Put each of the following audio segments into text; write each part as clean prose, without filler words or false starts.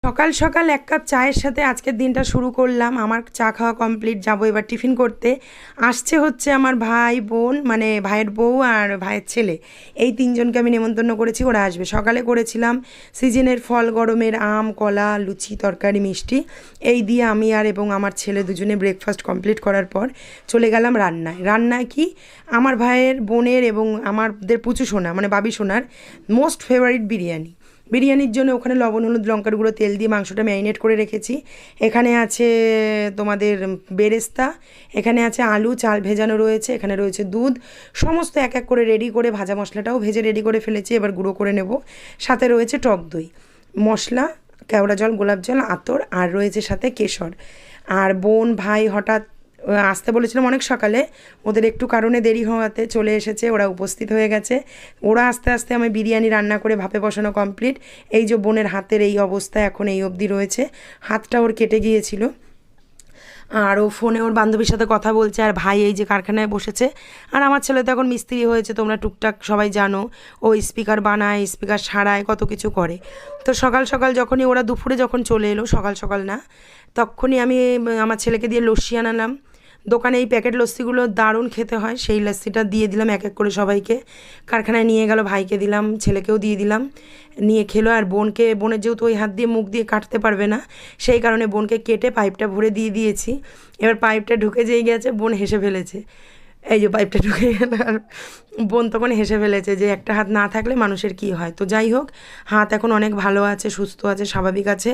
সকাল সকাল এক কাপ চায়ের সাথে আজকের দিনটা শুরু করলাম। আমার চা খাওয়া কমপ্লিট, যাবো এবার টিফিন করতে। আসছে হচ্ছে আমার ভাই বোন, মানে ভাইয়ের বউ আর ভাইয়ের ছেলে, এই তিনজনকে আমি নেমন্তন্ন করেছি, ওরা আসবে। সকালে করেছিলাম সিজনের ফল, গরমের আম, কলা, লুচি, তরকারি, মিষ্টি, এই দিয়ে আমি আর এবং আমার ছেলে দুজনে ব্রেকফাস্ট কমপ্লিট করার পর চলে গেলাম রান্নায়। রান্নায় কি, আমার ভাইয়ের বোনের এবং আমাদের পুচু সোনা মানে বাবি সোনার মোস্ট ফেভারিট বিরিয়ানি। বিরিয়ানির জন্য ওখানে লবণ, হলুদ, লঙ্কার গুঁড়ো, তেল দিয়ে মাংসটা ম্যারিনেট করে রেখেছি। এখানে আছে তোমাদের বেরেস্তা, এখানে আছে আলু, চাল ভেজানো রয়েছে, এখানে রয়েছে দুধ, সমস্ত এক এক করে রেডি করে, ভাজা মশলাটাও ভেজে রেডি করে ফেলেছি, এবার গুঁড়ো করে নেব। সাথে রয়েছে টক দই, মশলা, কেওড়া জল, গোলাপ জল, আতর, আর রয়েছে সাথে কেশর। আর বোন ভাই হঠাৎ আসতে বলেছিলাম অনেক সকালে, ওদের একটু কারণে দেরি হওয়াতে চলে এসেছে, ওরা উপস্থিত হয়ে গেছে। ওরা আস্তে আস্তে আমি বিরিয়ানি রান্না করে ভাপে বসানো কমপ্লিট। এই যে বোনের হাতের এই অবস্থা এখন এই অবধি রয়েছে, হাতটা ওর কেটে গিয়েছিল। আর ও ফোনে ওর বান্ধবীর সাথে কথা বলছে, আর ভাই এই যে কারখানায় বসেছে। আর আমার ছেলে তো এখন মিস্ত্রি হয়েছে, তোমরা টুকটাক সবাই জানো, ও স্পিকার বানায়, স্পিকার সারায়, কত কিছু করে। তো সকাল সকাল যখনই ওরা দুপুরে যখন চলে এলো, সকাল সকাল না, তখনই আমি আমার ছেলেকে দিয়ে লস্যি আনালাম। দোকানে এই প্যাকেট লস্যিগুলো দারুণ খেতে হয়, সেই লস্যিটা দিয়ে দিলাম এক এক করে সবাইকে। কারখানায় নিয়ে গেল, ভাইকে দিলাম, ছেলেকেও দিয়ে দিলাম, নিয়ে খেলো। আর বোনের যেহেতু ওই হাত দিয়ে মুখ দিয়ে কাটতে পারবে না, সেই কারণে বোনকে কেটে পাইপটা ভরে দিয়ে দিয়েছি। এবার পাইপটা ঢুকে যেই গেছে, বোন হেসে ফেলেছে, এই যে পাইপটা ঢুকে গেল। আর বোন তখন হেসে ফেলেছে যে একটা হাত না থাকলে মানুষের কী হয়। তো যাই হোক, হাত এখন অনেক ভালো আছে, সুস্থ আছে, স্বাভাবিক আছে।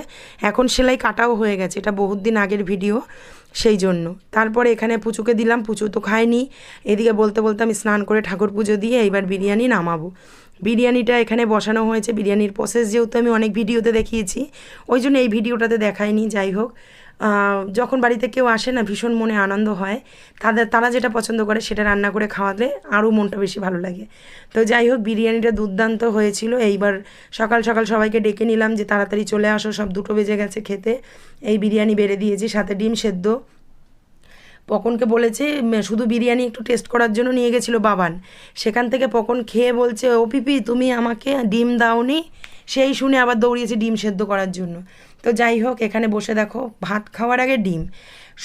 এখন সেলাই কাটাও হয়ে গেছে, এটা বহুত দিন আগের ভিডিও, সেই জন্য। তারপরে এখানে পুচুকে দিলাম, পুচু তো খায়নি। এদিকে বলতে বলতে আমি স্নান করে ঠাকুর পুজো দিয়ে এইবার বিরিয়ানি নামাবো। বিরিয়ানিটা এখানে বসানো হয়েছে। বিরিয়ানির প্রসেস যেহেতু আমি অনেক ভিডিওতে দেখিয়েছি, ওই জন্য এই ভিডিওটাতে দেখাইনি। যাই হোক, যখন বাড়িতে কেউ আসে না, ভীষণ মনে আনন্দ হয়। তারা যেটা পছন্দ করে সেটা রান্না করে খাওয়ালে আরও মনটা বেশি ভালো লাগে। তো যাই হোক, বিরিয়ানিটা দুর্দান্ত হয়েছিল। এইবার সকাল সকাল সবাইকে ডেকে নিলাম যে তাড়াতাড়ি চলে আসো, সব 2টো বেজে গেছে খেতে। এই বিরিয়ানি বেড়ে দিয়েছি, সাথে ডিম সেদ্ধ। পকনকে বলেছে, শুধু বিরিয়ানি একটু টেস্ট করার জন্য নিয়ে গেছিলো বাবান, সেখান থেকে পকন খেয়ে বলছে, ও পিপি তুমি আমাকে ডিম দাওনি। সেই শুনে আবার দৌড়িয়েছে ডিম সেদ্ধ করার জন্য। তো যাই হোক, এখানে বসে দেখো, ভাত খাওয়ার আগে ডিম।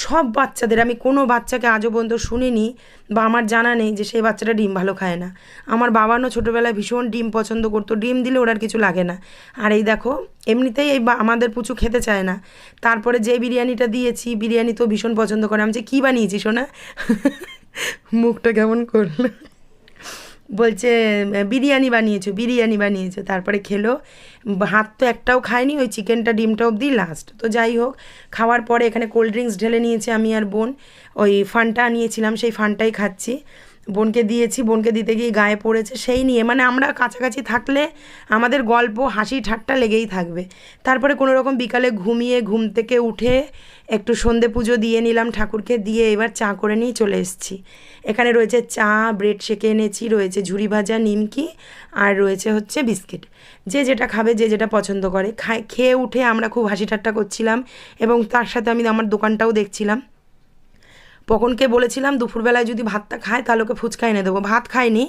সব বাচ্চাদের, আমি কোনো বাচ্চাকে আজও পর্যন্ত শুনিনি বা আমার জানা নেই যে সেই বাচ্চাটা ডিম ভালো খায় না। আমার বাবানও ছোটোবেলায় ভীষণ ডিম পছন্দ করতো, ডিম দিলে ওর আর কিছু লাগে না। আর এই দেখো, এমনিতেই এই আমাদের পুচু খেতে চায় না, তারপরে যে বিরিয়ানিটা দিয়েছি, বিরিয়ানি তো ভীষণ পছন্দ করে। আমি যে কী বানিয়েছি শোনা, মুখটা কেমন করলো, বলছে বিরিয়ানি বানিয়েছো, বিরিয়ানি বানিয়েছো। তারপরে খেলো, হাত তো একটাও খায়নি, ওই চিকেনটা ডিমটা অবধি লাস্ট। তো যাই হোক, খাওয়ার পরে এখানে কোল্ড ড্রিঙ্কস ঢেলে নিয়েছি আমি আর বোন, ওই ফান্টা নিয়েছিলাম, সেই ফান্টাই খাচ্ছি। বোনকে দিয়েছি, বোনকে দিতে গিয়ে গায়ে পড়েছে, সেই নিয়ে মানে আমরা কাছাকাছি থাকলে আমাদের গল্প, হাসি ঠাট্টা লেগেই থাকবে। তারপরে কোনো রকম বিকালে ঘুমিয়ে ঘুম থেকে উঠে একটু সন্ধে পুজো দিয়ে নিলাম ঠাকুরকে, দিয়ে এবার চা করে নিয়ে চলে এসেছি। এখানে রয়েছে চা, ব্রেড সেঁকে এনেছি, রয়েছে ঝুরি ভাজা, নিমকি, আর রয়েছে হচ্ছে বিস্কিট। যে যেটা খাবে, যে যেটা পছন্দ করে খেয়ে উঠে আমরা খুব হাসি ঠাট্টা করছিলাম, এবং তার সাথে আমি আমার দোকানটাও দেখছিলাম। পকনকে বলেছিলাম দুপুরবেলায় যদি ভাতটা খায় তাহলে ওকে ফুচকা এনে দেবো, ভাত খায়নি।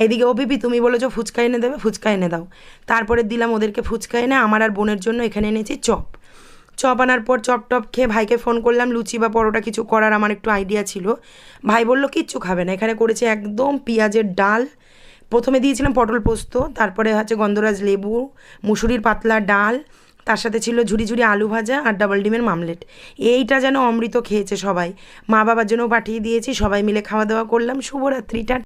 এদিকে ও পিপি তুমি বলেছো ফুচকা এনে দেবে, ফুচকা এনে দাও। তারপরে দিলাম ওদেরকে ফুচকা এনে। আমার আর বোনের জন্য এখানে এনেছি চপ। চপ আনার পর চপ টপ খেয়ে ভাইকে ফোন করলাম, লুচি বা পরোটা কিছু করার আমার একটু আইডিয়া ছিল। ভাই বলল কিচ্ছু খাবে না। এখানে করেছে একদম পেঁয়াজের ডাল, প্রথমে দিয়েছিলাম পটল পোস্ত, তারপরে হচ্ছে গন্ধরাজ লেবু, মুসুরির পাতলা ডাল, তার সাথে ছিল ঝুরি ঝুরি আলু ভাজা আর ডাবল ডিমের মামলেট। এইটা যেন অমৃত খেয়েছে সবাই। মা বাবার জন্যও পাঠিয়ে দিয়েছি, সবাই মিলে খাওয়া দাওয়া করলাম। শুভরাত্রিটা।